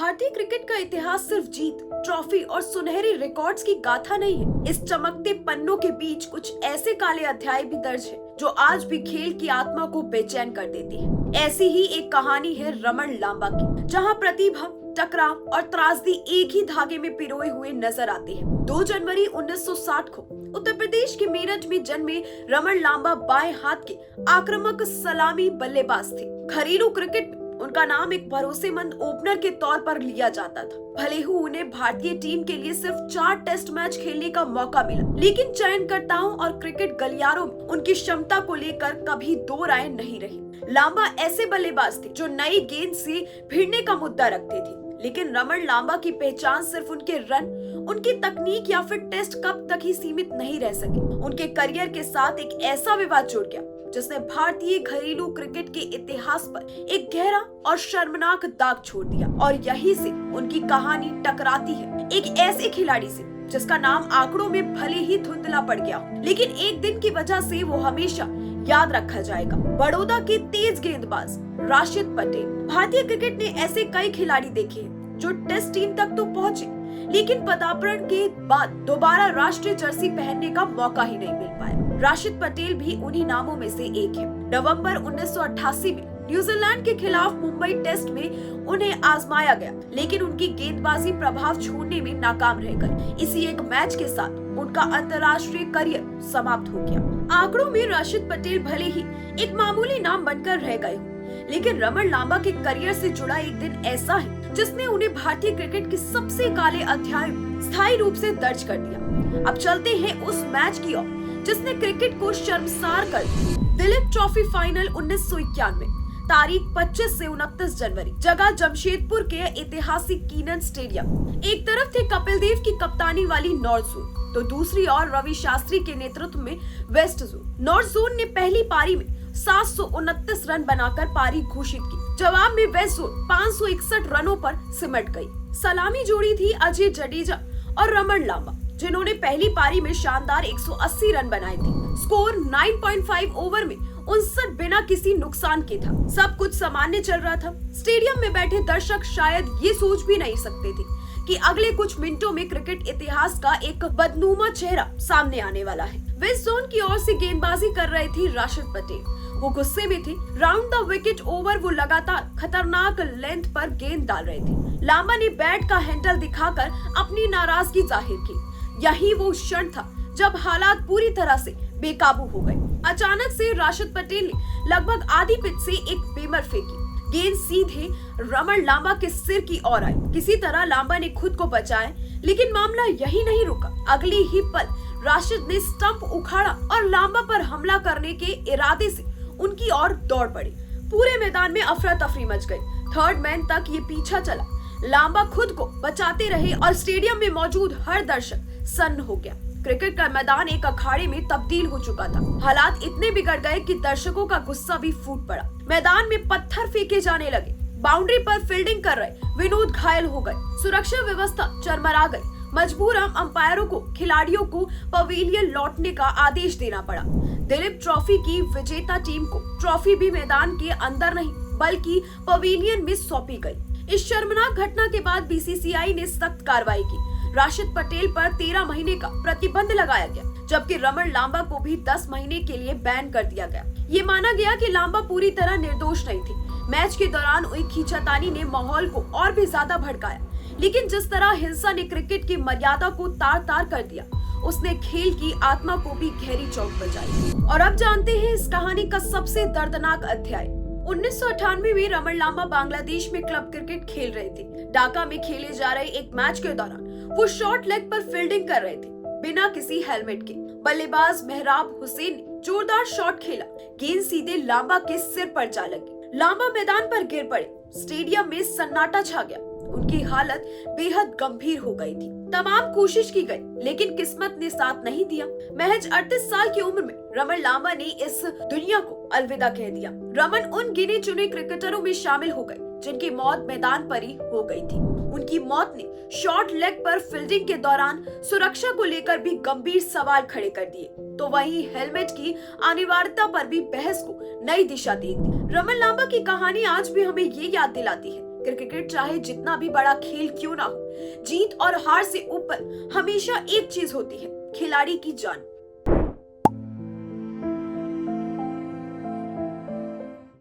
भारतीय क्रिकेट का इतिहास सिर्फ जीत, ट्रॉफी और सुनहरी रिकॉर्ड्स की गाथा नहीं है। इस चमकते पन्नों के बीच कुछ ऐसे काले अध्याय भी दर्ज है जो आज भी खेल की आत्मा को बेचैन कर देती है। ऐसी ही एक कहानी है रमन लांबा की, जहां प्रतिभा, टकराव और त्रासदी एक ही धागे में पिरोए हुए नजर आते हैं। 2 जनवरी 1960 को उत्तर प्रदेश के मेरठ में जन्मे रमन लांबा बाएं हाथ के आक्रामक सलामी बल्लेबाज थे। घरेलू क्रिकेट में उनका नाम एक भरोसेमंद ओपनर के तौर पर लिया जाता था। भले ही उन्हें भारतीय टीम के लिए सिर्फ 4 टेस्ट मैच खेलने का मौका मिला, लेकिन चयनकर्ताओं और क्रिकेट गलियारों में उनकी क्षमता को लेकर कभी दो राय नहीं रही। लांबा ऐसे बल्लेबाज थे जो नई गेंद से भिड़ने का मुद्दा रखते थे, लेकिन रमन लांबा की पहचान सिर्फ उनके रन, उनकी तकनीक या फिर टेस्ट कप तक ही सीमित नहीं रह सके। उनके करियर के साथ एक ऐसा विवाद जुड़ गया जिसने भारतीय घरेलू क्रिकेट के इतिहास पर एक गहरा और शर्मनाक दाग छोड़ दिया। और यहीं से उनकी कहानी टकराती है एक ऐसे खिलाड़ी से जिसका नाम आंकड़ों में भले ही धुंधला पड़ गया, लेकिन एक दिन की वजह से वो हमेशा याद रखा जाएगा। बड़ौदा के तेज गेंदबाज राशिद पटेल। भारतीय क्रिकेट ने ऐसे कई खिलाड़ी देखे हैं जो टेस्ट टीम तक तो पहुंचे, लेकिन पदार्पण के बाद दोबारा राष्ट्रीय जर्सी पहनने का मौका ही नहीं मिल पाया। राशिद पटेल भी उन्हीं नामों में से एक है। नवंबर 1988 में न्यूजीलैंड के खिलाफ मुंबई टेस्ट में उन्हें आजमाया गया, लेकिन उनकी गेंदबाजी प्रभाव छोड़ने में नाकाम रह गई। इसी एक मैच के साथ उनका अंतर्राष्ट्रीय करियर समाप्त हो गया। आंकड़ों में राशिद पटेल भले ही एक मामूली नाम बनकर रह गए, लेकिन रमन लांबा के करियर से जुड़ा एक दिन ऐसा है जिसने उन्हें भारतीय क्रिकेट के सबसे काले अध्याय स्थायी रूप से दर्ज कर दिया। अब चलते हैं उस मैच की ओर जिसने क्रिकेट को शर्मसार कर दिया। दिलीप ट्रॉफी फाइनल 1991, तारीख 25 से 29 जनवरी, जगह जमशेदपुर के ऐतिहासिक कीनन स्टेडियम। एक तरफ थे कपिल देव की कप्तानी वाली नॉर्थ जोन, तो दूसरी ओर रवि शास्त्री के नेतृत्व में वेस्ट जोन। नॉर्थ जोन ने पहली पारी में 729 रन बनाकर पारी घोषित की। जवाब में वेस्ट जोन 561 रनों पर सिमट गई। सलामी जोड़ी थी अजय जडेजा और रमन लांबा, जिन्होंने पहली पारी में शानदार 180 रन बनाए थे। स्कोर 9.5 ओवर में 59 बिना किसी नुकसान के था। सब कुछ सामान्य चल रहा था। स्टेडियम में बैठे दर्शक शायद ये सोच भी नहीं सकते थे कि अगले कुछ मिनटों में क्रिकेट इतिहास का एक बदनुमा चेहरा सामने आने वाला है। वेस्ट जोन की ओर से गेंदबाजी कर रहे थे राशिद पटेल। वो गुस्से में थे। राउंड द विकेट ओवर वो लगातार खतरनाक लेंथ पर गेंद डाल रहे थे। लांबा ने बैट का हैंडल दिखाकर अपनी नाराजगी जाहिर की। यही वो क्षण था जब हालात पूरी तरह से बेकाबू हो गए। अचानक से राशिद पटेल ने लगभग आधी पिच से एक बेमर फेंकी। गेंद सीधे रमन लांबा के सिर की ओर आई। किसी तरह लांबा ने खुद को बचाया, लेकिन मामला यही नहीं रुका। अगली ही पल राशिद ने स्टंप उखाड़ा और लांबा पर हमला करने के इरादे से उनकी ओर दौड़ पड़ी। पूरे मैदान में अफरा तफरी मच गई। थर्ड मैन तक ये पीछा चला। लांबा खुद को बचाते रहे और स्टेडियम में मौजूद हर दर्शक सन्न हो गया। क्रिकेट का मैदान एक अखाड़े में तब्दील हो चुका था। हालात इतने बिगड़ गए कि दर्शकों का गुस्सा भी फूट पड़ा। मैदान में पत्थर फेंके जाने लगे। बाउंड्री पर फील्डिंग कर रहे विनोद घायल हो गए। सुरक्षा व्यवस्था चरमरा गई। मजबूर अंपायरों को खिलाड़ियों को पवेलियन लौटने का आदेश देना पड़ा। दिलीप ट्रॉफी की विजेता टीम को ट्रॉफी भी मैदान के अंदर नहीं बल्कि पवेलियन में सौंपी गई। इस शर्मनाक घटना के बाद बीसीसीआई ने सख्त कार्रवाई की। राशिद पटेल पर 13 महीने का प्रतिबंध लगाया गया, जबकि रमन लांबा को भी 10 महीने के लिए बैन कर दिया गया। ये माना गया कि लांबा पूरी तरह निर्दोष नहीं थे। मैच के दौरान हुई खींचातानी ने माहौल को और भी ज्यादा भड़काया, लेकिन जिस तरह हिंसा ने क्रिकेट की मर्यादा को तार तार कर दिया, उसने खेल की आत्मा को भी गहरी चोट पहुंचाई। और अब जानते हैं इस कहानी का सबसे दर्दनाक अध्याय। 1998 में रमन लांबा बांग्लादेश में क्लब क्रिकेट खेल रहे थे। ढाका में खेले जा रहे एक मैच के दौरान वो शॉर्ट लेग पर फील्डिंग कर रहे थे, बिना किसी हेलमेट के। बल्लेबाज मेहराब हुसैन ने जोरदार शॉट खेला। गेंद सीधे लांबा के सिर पर जा लगी। लांबा मैदान पर गिर पड़े। स्टेडियम में सन्नाटा छा गया। उनकी हालत बेहद गंभीर हो गई थी। तमाम कोशिश की गई, लेकिन किस्मत ने साथ नहीं दिया। महज 38 साल की उम्र में रमन लांबा ने इस दुनिया को अलविदा कह दिया। रमन उन गिने चुने क्रिकेटरों में शामिल हो गए जिनकी मौत मैदान पर ही हो गई थी। उनकी मौत ने शॉर्ट लेग पर फील्डिंग के दौरान सुरक्षा को लेकर भी गंभीर सवाल खड़े कर दिए, तो वहीं हेलमेट की अनिवार्यता पर भी बहस को नई दिशा दी। रमन लांबा की कहानी आज भी हमें ये याद दिलाती है, क्रिकेट चाहे जितना भी बड़ा खेल क्यों ना हो, जीत और हार से ऊपर हमेशा एक चीज होती है, खिलाड़ी की जान।